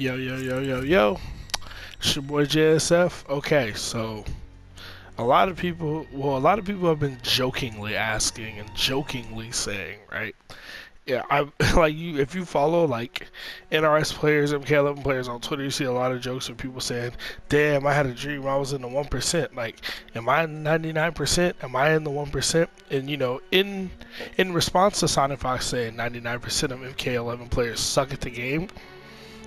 Yo, yo, yo, yo, yo. It's your boy JSF. Okay, so a lot of people have been jokingly asking and jokingly saying, right? Yeah, I like you. If you follow like NRS players, MK11 players on Twitter, you see a lot of jokes of people saying, "Damn, I had a dream I was in the 1%. Like, am I in 99%? Am I in the 1%?" And in response to Sonic Fox saying 99% of MK11 players suck at the game,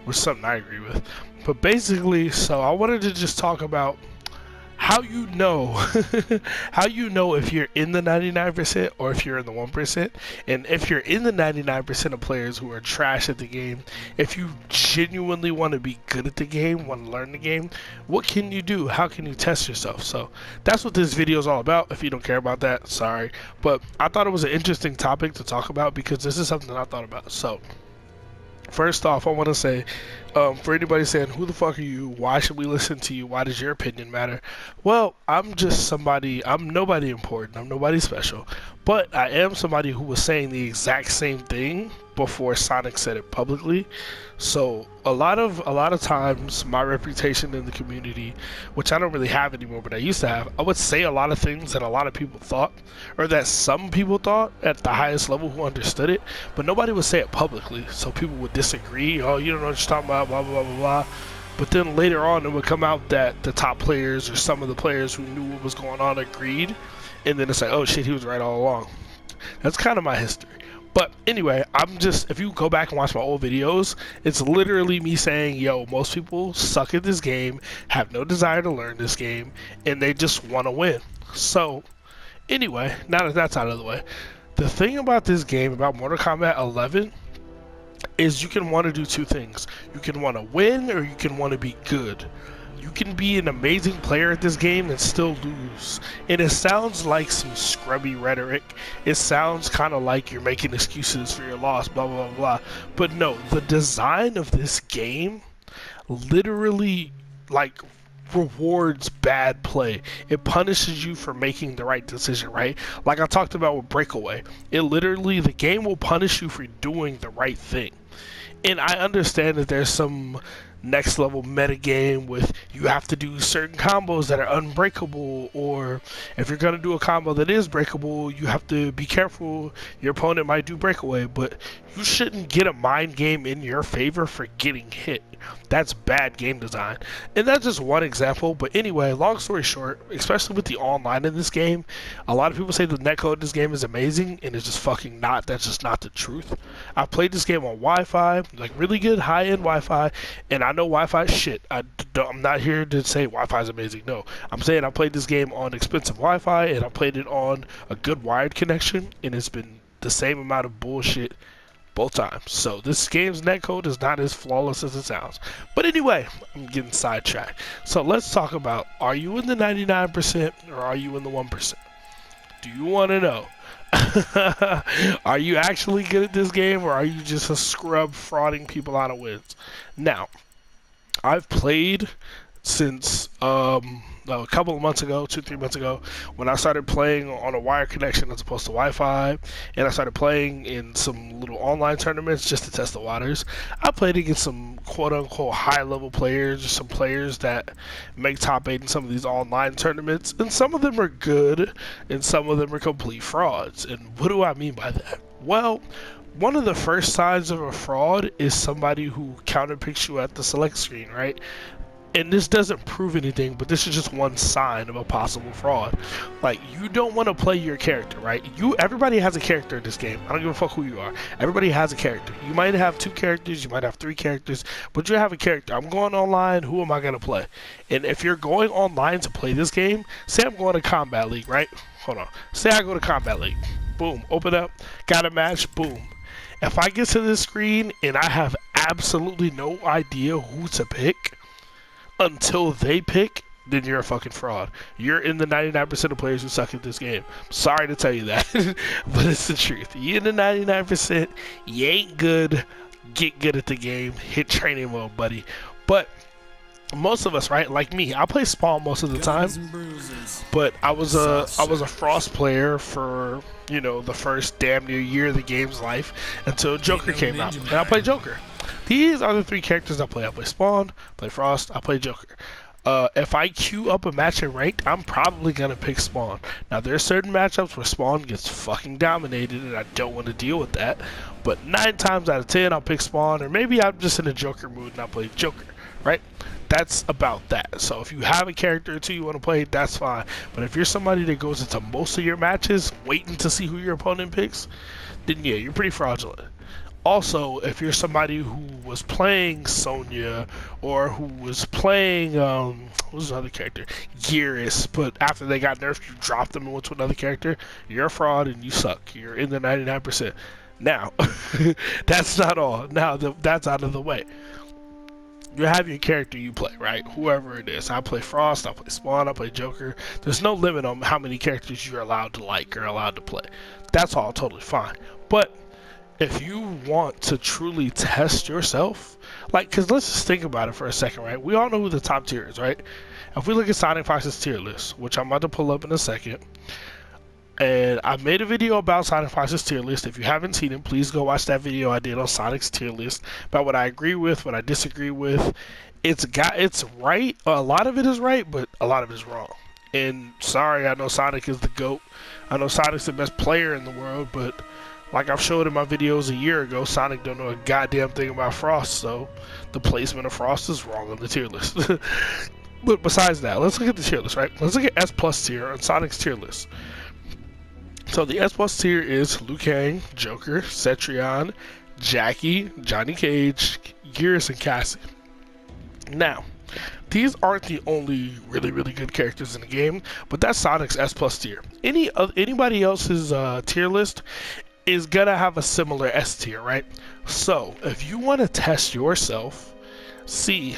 which is something I agree with. But basically, so I wanted to just talk about how you know how you know if you're in the 99% or if you're in the 1%, and if you're in the 99% of players who are trash at the game, if you genuinely want to be good at the game, want to learn the game, what can you do? How can you test yourself? So that's what this video is all about. If you don't care about that, sorry, but I thought it was an interesting topic to talk about because this is something I thought about. So first off, I want to say, for anybody saying, who the fuck are you? Why should we listen to you? Why does your opinion matter? Well, I'm just somebody, I'm nobody important, I'm nobody special, but I am somebody who was saying the exact same thing before Sonic said it publicly. So a lot of times my reputation in the community, which I don't really have anymore, but I used to have, I would say a lot of things that a lot of people thought, or that some people thought at the highest level who understood it, but nobody would say it publicly. So people would disagree. Oh, you don't know what you're talking about, blah blah blah blah blah. But then later on, it would come out that the top players or some of the players who knew what was going on agreed, and then it's like, oh shit, he was right all along. That's kind of my history. But anyway, I'm just, if you go back and watch my old videos, it's literally me saying, yo, most people suck at this game, have no desire to learn this game, and they just want to win. So anyway, now that that's out of the way, the thing about this game, about Mortal Kombat 11, is you can want to do two things. You can want to win, or you can want to be good. You can be an amazing player at this game and still lose. And it sounds like some scrubby rhetoric. It sounds kind of like you're making excuses for your loss, blah, blah, blah, blah. But no, the design of this game literally, like, rewards bad play. It punishes you for making the right decision, right? Like I talked about with Breakaway. It literally, the game will punish you for doing the right thing. And I understand that there's some next level meta game with you have to do certain combos that are unbreakable, or if you're going to do a combo that is breakable, you have to be careful, your opponent might do breakaway, but you shouldn't get a mind game in your favor for getting hit. That's bad game design. And that's just one example. But anyway, long story short, especially with the online in this game, a lot of people say the netcode in this game is amazing, and it's just fucking not. That's just not the truth. I played this game on Wi-Fi, like really good high-end Wi-Fi, and I know Wi-Fi shit. I'm not here to say Wi-Fi is amazing. No, I'm saying I played this game on expensive Wi-Fi, and I played it on a good wired connection, and it's been the same amount of bullshit both times. So this game's netcode is not as flawless as it sounds. But anyway, I'm getting sidetracked. So let's talk about, are you in the 99% or are you in the 1%? Do you want to know? Are you actually good at this game, or are you just a scrub frauding people out of wins? Now, I've played since a couple of months ago, 2-3 months ago, when I started playing on a wire connection as opposed to Wi-Fi, and I started playing in some little online tournaments just to test the waters. I played against some quote-unquote high-level players, or some players that make top 8 in some of these online tournaments, and some of them are good, and some of them are complete frauds. And what do I mean by that? Well, one of the first signs of a fraud is somebody who counterpicks you at the select screen, right? And this doesn't prove anything, but this is just one sign of a possible fraud. Like, you don't want to play your character, right? Everybody has a character in this game. I don't give a fuck who you are. Everybody has a character. You might have 2 characters, you might have 3 characters, but you have a character. I'm going online, who am I going to play? And if you're going online to play this game, say I'm going to Combat League, right? Hold on. Say I go to Combat League. Boom. Open up. Got a match. Boom. If I get to this screen and I have absolutely no idea who to pick until they pick, then you're a fucking fraud. You're in the 99% of players who suck at this game. Sorry to tell you that, but it's the truth. You're in the 99%, you ain't good, get good at the game, hit training mode, buddy. But most of us, right? Like me, I play Spawn most of the time, but I was a Frost player for the first damn near year of the game's life until Joker came out, and I play Joker. These are the three characters I play. I play Spawn, play Frost, I play Joker. If I queue up a match in ranked, I'm probably gonna pick Spawn. Now there's certain matchups where Spawn gets fucking dominated, and I don't want to deal with that. But 9 times out of 10, I'll pick Spawn, or maybe I'm just in a Joker mood and I play Joker, right? That's about that. So if you have a character or two you want to play, that's fine. But if you're somebody that goes into most of your matches waiting to see who your opponent picks, then yeah, you're pretty fraudulent. Also, if you're somebody who was playing Sonya or who was playing what was the other character, Gearus, but after they got nerfed, you dropped them and went to another character, you're a fraud and you suck. You're in the 99%. Now, that's not all. Now that's out of the way. You have your character you play, right? Whoever it is. I play Frost, I play Spawn, I play Joker. There's no limit on how many characters you're allowed to like or allowed to play. That's all totally fine. But if you want to truly test yourself, like, because let's just think about it for a second, right? We all know who the top tier is, right? If we look at Sonic Fox's tier list, which I'm about to pull up in a second, and I made a video about Sonic Fox's tier list. If you haven't seen it, please go watch that video I did on Sonic's tier list about what I agree with, what I disagree with. It's right. A lot of it is right, but a lot of it is wrong. And sorry, I know Sonic is the GOAT. I know Sonic's the best player in the world, but like I've showed in my videos a year ago, Sonic don't know a goddamn thing about Frost, so the placement of Frost is wrong on the tier list. But besides that, let's look at the tier list, right? Let's look at S plus tier on Sonic's tier list. So the S plus tier is Liu Kang, Joker, Cetrion, Jackie, Johnny Cage, Gearus, and Cassie. Now, these aren't the only really, really good characters in the game, but that's Sonic's S plus tier. Anybody else's tier list is gonna have a similar S tier, right? So if you want to test yourself, see,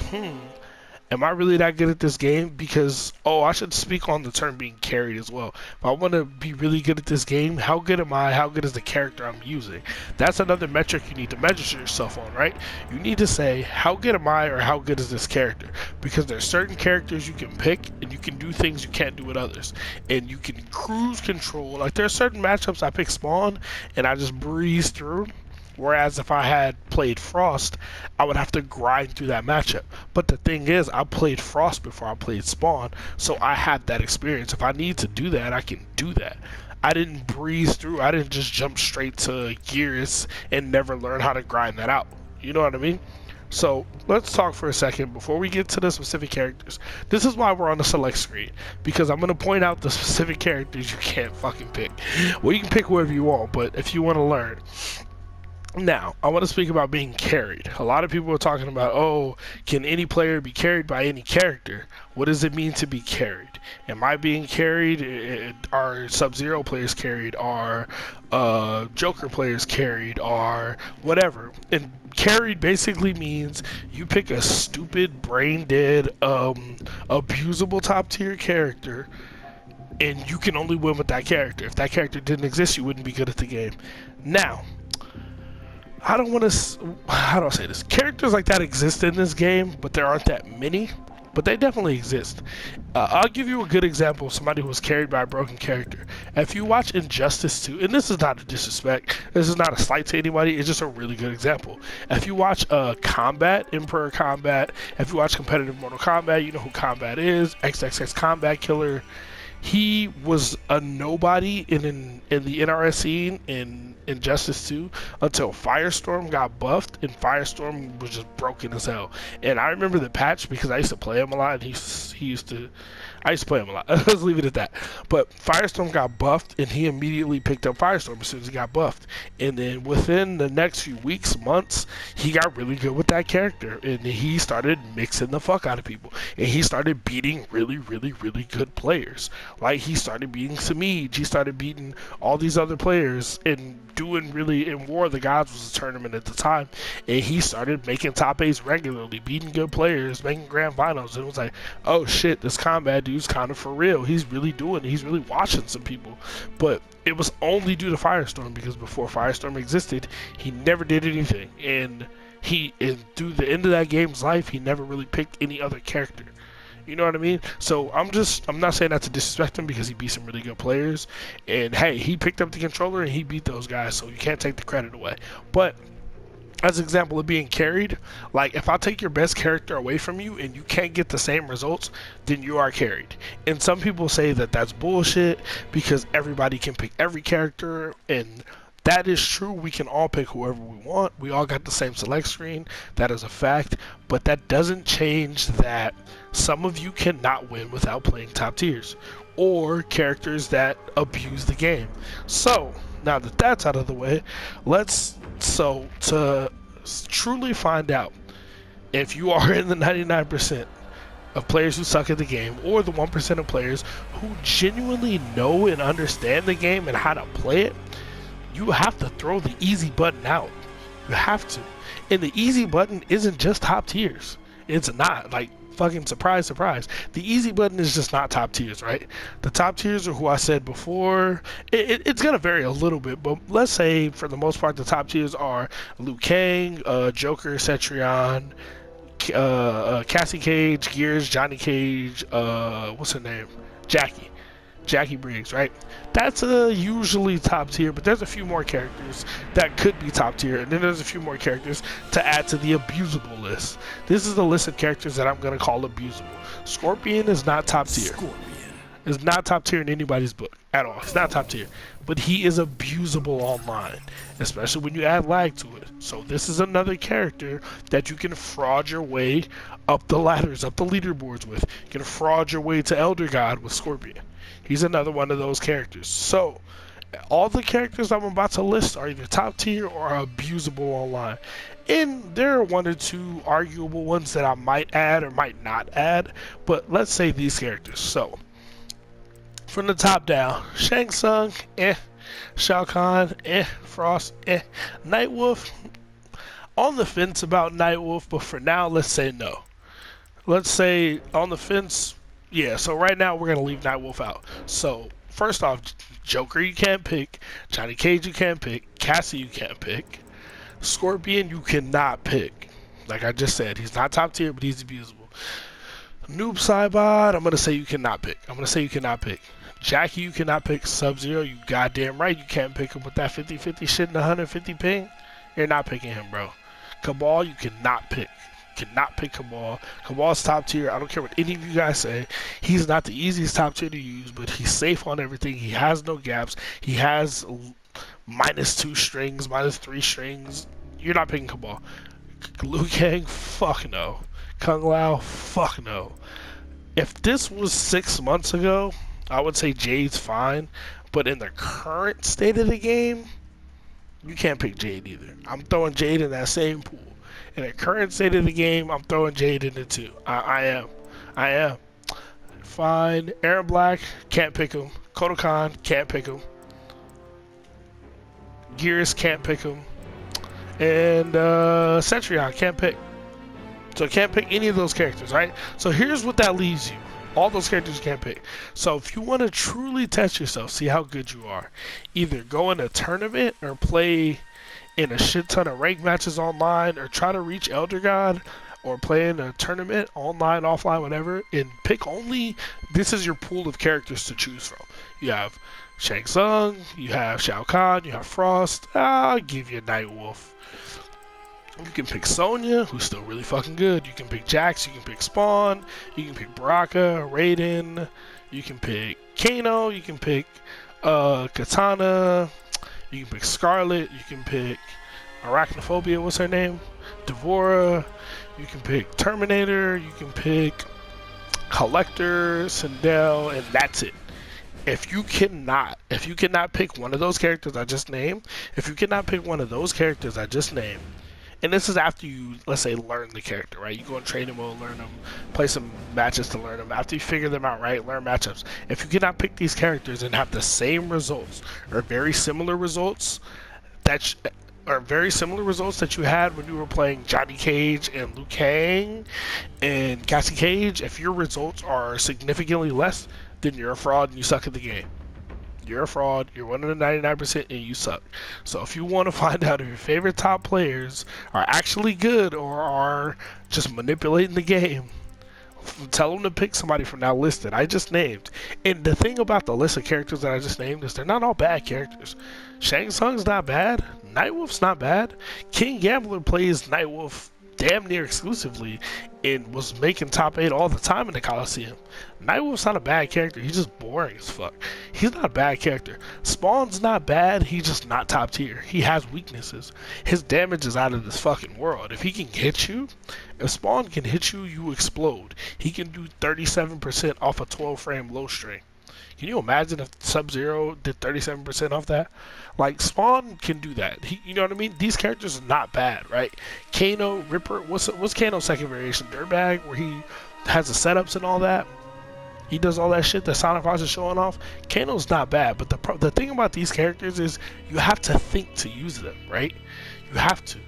am I really that good at this game? Because, I should speak on the term being carried as well. If I want to be really good at this game, how good am I? How good is the character I'm using? That's another metric you need to measure yourself on, right? You need to say, how good am I, or how good is this character? Because there's certain characters you can pick, and you can do things you can't do with others. And you can cruise control. Like, there are certain matchups I pick Spawn, and I just breeze through. Whereas if I had played Frost, I would have to grind through that matchup. But the thing is, I played Frost before I played Spawn, so I had that experience. If I need to do that, I can do that. I didn't breeze through. I didn't just jump straight to Gearus and never learn how to grind that out. You know what I mean? So let's talk for a second before we get to the specific characters. This is why we're on the select screen, because I'm going to point out the specific characters you can't fucking pick. Well, you can pick whoever you want, but if you want to learn. Now, I want to speak about being carried. A lot of people are talking about, can any player be carried by any character? What does it mean to be carried? Am I being carried? Are Sub-Zero players carried? Are Joker players carried? Are whatever. And carried basically means you pick a stupid, brain-dead, abusable top-tier character, and you can only win with that character. If that character didn't exist, you wouldn't be good at the game. Now, I don't want to, how do I say this? Characters like that exist in this game, but there aren't that many, but they definitely exist. I'll give you a good example of somebody who was carried by a broken character. If you watch Injustice 2, and this is not a disrespect, this is not a slight to anybody, it's just a really good example. If you watch Combat, Emperor Combat, if you watch competitive Mortal Kombat, you know who Combat is, XXX Combat Killer. He was a nobody in the NRS scene in Injustice 2 until Firestorm got buffed, and Firestorm was just broken as hell. And I remember the patch because I used to play him a lot, and I used to play him a lot. Let's leave it at that. But Firestorm got buffed, and he immediately picked up Firestorm as soon as he got buffed. And then within the next few weeks, months, he got really good with that character. And he started mixing the fuck out of people. And he started beating really, really, really good players. Like, he started beating Samij. He started beating all these other players and doing really, in War of the Gods was a tournament at the time, and he started making top 8s regularly, beating good players, making grand finals, and it was like, oh shit, this Combat dude's kind of for real. He's really doing it. He's really watching some people. But it was only due to Firestorm, because before Firestorm existed, he never did anything, and and through the end of that game's life, he never really picked any other character. You know what I mean? So I'm not saying that to disrespect him because he beat some really good players. And hey, he picked up the controller and he beat those guys, so you can't take the credit away. But as an example of being carried, like if I take your best character away from you and you can't get the same results, then you are carried. And some people say that that's bullshit because everybody can pick every character, and that is true. We can all pick whoever we want. We all got the same select screen. That is a fact. But that doesn't change that some of you cannot win without playing top tiers or characters that abuse the game. So now that that's out of the way, to truly find out if you are in the 99% of players who suck at the game, or the 1% of players who genuinely know and understand the game and how to play it, you have to throw the easy button out. You have to. And the easy button isn't just top tiers. It's not. Like, fucking surprise, surprise. The easy button is just not top tiers, right? The top tiers are who I said before. It's going to vary a little bit, but let's say for the most part, the top tiers are Liu Kang, Joker, Cetrion, Cassie Cage, Gears, Johnny Cage, what's her name? Jackie Briggs, right? That's usually top tier, but there's a few more characters that could be top tier, and then there's a few more characters to add to the abusable list. This is the list of characters that I'm going to call abusable. Scorpion is not top tier. Is not top tier in anybody's book at all. It's not top tier, but he is abusable online, especially when you add lag to it. So this is another character that you can fraud your way up the ladders, up the leaderboards with. You can fraud your way to Elder God with Scorpion. He's another one of those characters. So all the characters I'm about to list are either top tier or abusable online. And there are one or two arguable ones that I might add or might not add. But let's say these characters. So from the top down, Shang Tsung, Shao Kahn, Frost, Nightwolf. On the fence about Nightwolf, but for now, let's say no. Let's say on the fence. Yeah, so right now we're going to leave Nightwolf out. So, first off, Joker you can't pick, Johnny Cage you can't pick, Cassie you can't pick, Scorpion you cannot pick. Like I just said, he's not top tier, but he's abusable. Noob Saibot, I'm going to say you cannot pick. Jackie you cannot pick. Sub-Zero, you goddamn right you can't pick him with that 50-50 shit and 150 ping. You're not picking him, bro. Cabal you cannot pick. Cannot pick Cabal. Cabal's top tier. I don't care what any of you guys say. He's not the easiest top tier to use, but he's safe on everything. He has no gaps. He has -2 strings, -3 strings. You're not picking Cabal. Liu Kang, fuck no. Kung Lao, fuck no. If this was 6 months ago, I would say Jade's fine, but in the current state of the game, you can't pick Jade either. I'm throwing Jade in that same pool. In the current state of the game, I'm throwing Jade in it too. I am. Fine. Aaron Black, can't pick him. Kodokan, can't pick him. Gears, can't pick him. And Cetrion, can't pick. So can't pick any of those characters, right? So here's what that leaves you. All those characters you can't pick. So if you want to truly test yourself, see how good you are, either go in a tournament or play in a shit ton of rank matches online, or try to reach Elder God, or play in a tournament online, offline, whatever, and pick only. This is your pool of characters to choose from. You have Shang Tsung, you have Shao Kahn, you have Frost. I'll give you Nightwolf. You can pick Sonya, who's still really fucking good. You can pick Jax, you can pick Spawn, you can pick Baraka, Raiden, you can pick Kano, you can pick Katana, you can pick Scarlet, you can pick Arachnophobia, what's her name? Devora, you can pick Terminator, you can pick Collector, Sindel, and that's it. If you cannot pick one of those characters I just named, and this is after you, let's say, learn the character, right? You go in training mode, learn them, play some matches to learn them. After you figure them out, right, learn matchups. If you cannot pick these characters and have the same results or very similar results that you had when you were playing Johnny Cage and Liu Kang and Cassie Cage, if your results are significantly less, then you're a fraud and you suck at the game. you're a fraud, you're one of the 99%, and you suck. So if you want to find out if your favorite top players are actually good or are just manipulating the game, tell them to pick somebody from that list that I just named. And the thing about the list of characters that I just named is they're not all bad characters. Shang Tsung's not bad. Nightwolf's not bad. King Gambler plays Nightwolf damn near exclusively and was making top 8 all the time in the Coliseum. Nightwolf's not a bad character. He's just boring as fuck. He's not a bad character. Spawn's not bad. He's just not top tier. He has weaknesses. His damage is out of this fucking world. If he can hit you, if Spawn can hit you, you explode. He can do 37% off a 12 frame low string. Can you imagine if Sub-Zero did 37% off that? Like, Spawn can do that. You know what I mean? These characters are not bad, right? Kano, Ripper, what's Kano's second variation? Dirtbag, where he has the setups and all that. He does all that shit that Sonic Fox is showing off. Kano's not bad, but the thing about these characters is you have to think to use them, right? You have to.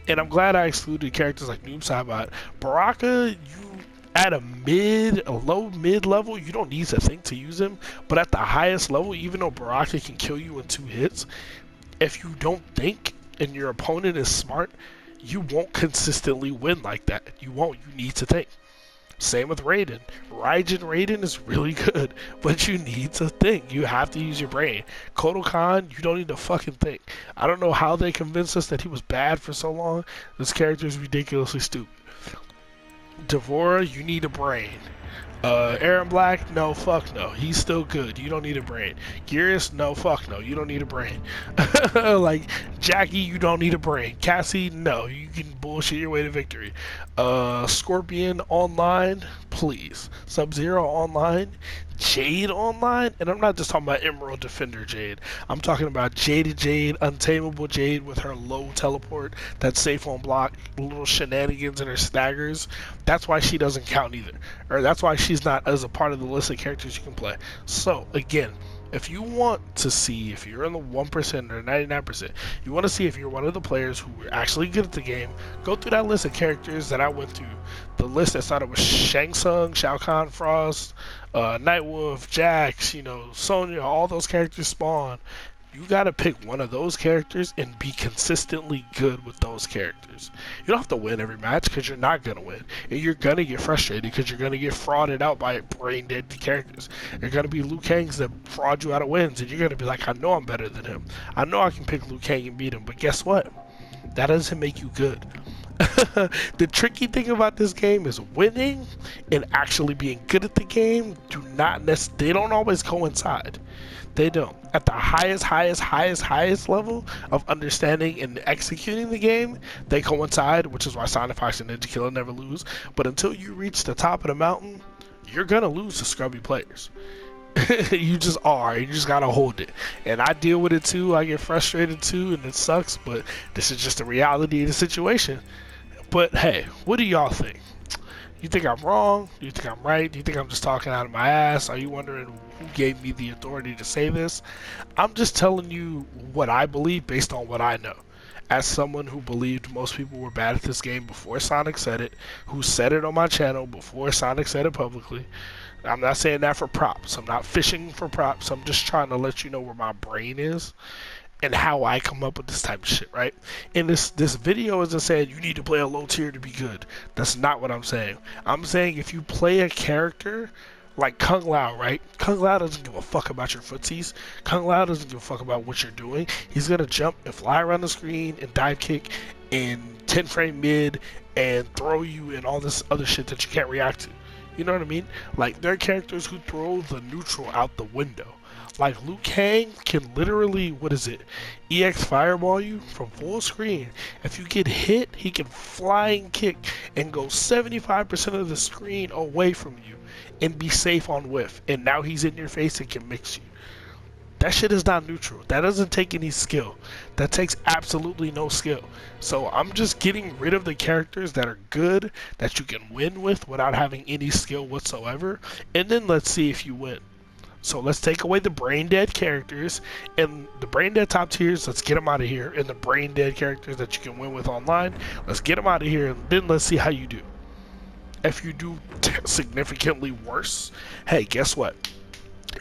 And I'm glad I excluded characters like Noob Saibot. Baraka, you at a low mid level, you don't need to think to use him. But at the highest level, even though Baraka can kill you in 2 hits, if you don't think and your opponent is smart, you won't consistently win like that. You won't. You need to think. Same with Raiden. Raiden is really good, but you need to think. You have to use your brain. Kodokan, you don't need to fucking think. I don't know how they convinced us that he was bad for so long. This character is ridiculously stupid. Devora, you need a brain. Aaron Black, no, fuck no. He's still good. You don't need a brain. Gearus, no, fuck no. You don't need a brain. Like, Jackie, you don't need a brain. Cassie, no. You can bullshit your way to victory. Scorpion online, please. Sub-Zero online. Jade online, and I'm not just talking about Emerald Defender Jade. I'm talking about Jade, Untamable Jade with her low teleport that's safe on block, little shenanigans and her staggers. That's why she doesn't count either, or that's why she's not as a part of the list of characters you can play. So again, if you want to see if you're in the 1% or 99%, you want to see if you're one of the players who are actually good at the game, go through that list of characters that I went through. The list that started with Shang Tsung, Shao Kahn, Frost, Nightwolf, Jax, Sonya, all those characters Spawn. You gotta pick one of those characters and be consistently good with those characters. You don't have to win every match because you're not gonna win. And you're gonna get frustrated because you're gonna get frauded out by brain dead characters. You're gonna be Liu Kang's that fraud you out of wins, and you're gonna be like, I know I'm better than him. I know I can pick Liu Kang and beat him, but guess what? That doesn't make you good. The tricky thing about this game is winning and actually being good at the game they don't always coincide. They don't. At the highest level of understanding and executing the game, they coincide, which is why Sonic Fox and Ninja Killer never lose. But until you reach the top of the mountain, you're gonna lose to scrubby players. You just are. You just gotta hold it. And I deal with it too. I get frustrated too, and it sucks, but this is just the reality of the situation. But hey, what do y'all think? You think I'm wrong? Do you think I'm right? Do you think I'm just talking out of my ass? Are you wondering who gave me the authority to say this? I'm just telling you what I believe based on what I know. As someone who believed most people were bad at this game before Sonic said it, who said it on my channel before Sonic said it publicly. I'm not saying that for props. I'm not fishing for props. I'm just trying to let you know where my brain is and how I come up with this type of shit, right? And this video isn't saying you need to play a low tier to be good. That's not what I'm saying. I'm saying if you play a character like Kung Lao, right? Kung Lao doesn't give a fuck about your footsies. Kung Lao doesn't give a fuck about what you're doing. He's gonna jump and fly around the screen and dive kick and 10 frame mid and throw you and all this other shit that you can't react to. You know what I mean? Like, there are characters who throw the neutral out the window. Like, Liu Kang can literally, EX fireball you from full screen. If you get hit, he can flying kick and go 75% of the screen away from you and be safe on whiff. And now he's in your face and can mix you. That shit is not neutral. That doesn't take any skill. That takes absolutely no skill. So I'm just getting rid of the characters that are good, that you can win with without having any skill whatsoever. And then let's see if you win. So let's take away the brain dead characters and the brain dead top tiers. Let's get them out of here. And the brain dead characters that you can win with online, let's get them out of here. And then let's see how you do. If you do significantly worse, hey, guess what?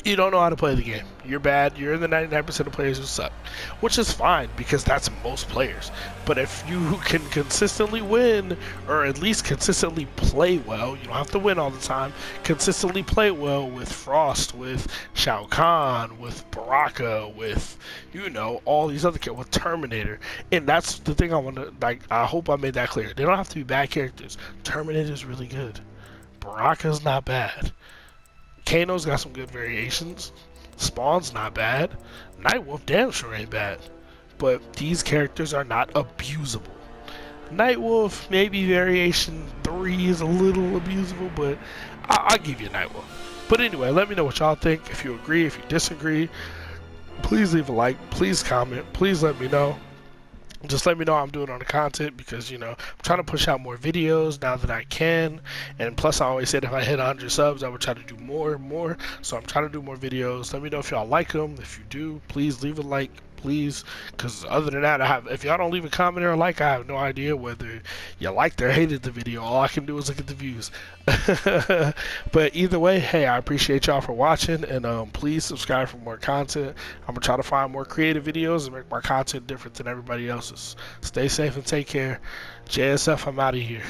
You don't know how to play the game. You're bad. You're in the 99% of players who suck, which is fine because that's most players. But if you can consistently win, or at least consistently play well, you don't have to win all the time. Consistently play well with Frost, with Shao Kahn, with Baraka, with all these other characters, with Terminator, and that's the thing I want to like. I hope I made that clear. They don't have to be bad characters. Terminator's really good. Baraka's not bad. Kano's got some good variations. Spawn's not bad. Nightwolf damn sure ain't bad. But these characters are not abusable. Nightwolf, maybe variation 3 is a little abusable, but I'll give you Nightwolf. But anyway, let me know what y'all think. If you agree, if you disagree, please leave a like, please comment, please let me know. Just let me know how I'm doing on the content because, I'm trying to push out more videos now that I can. And plus, I always said if I hit 100 subs, I would try to do more and more. So I'm trying to do more videos. Let me know if y'all like them. If you do, please leave a like, please. Because other than that, if y'all don't leave a comment or a like, I have no idea whether you liked or hated the video. All I can do is look at the views. But either way, hey, I appreciate y'all for watching. And please subscribe for more content. I'm going to try to find more creative videos and make my content different than everybody else's. Stay safe and take care. JSF, I'm out of here.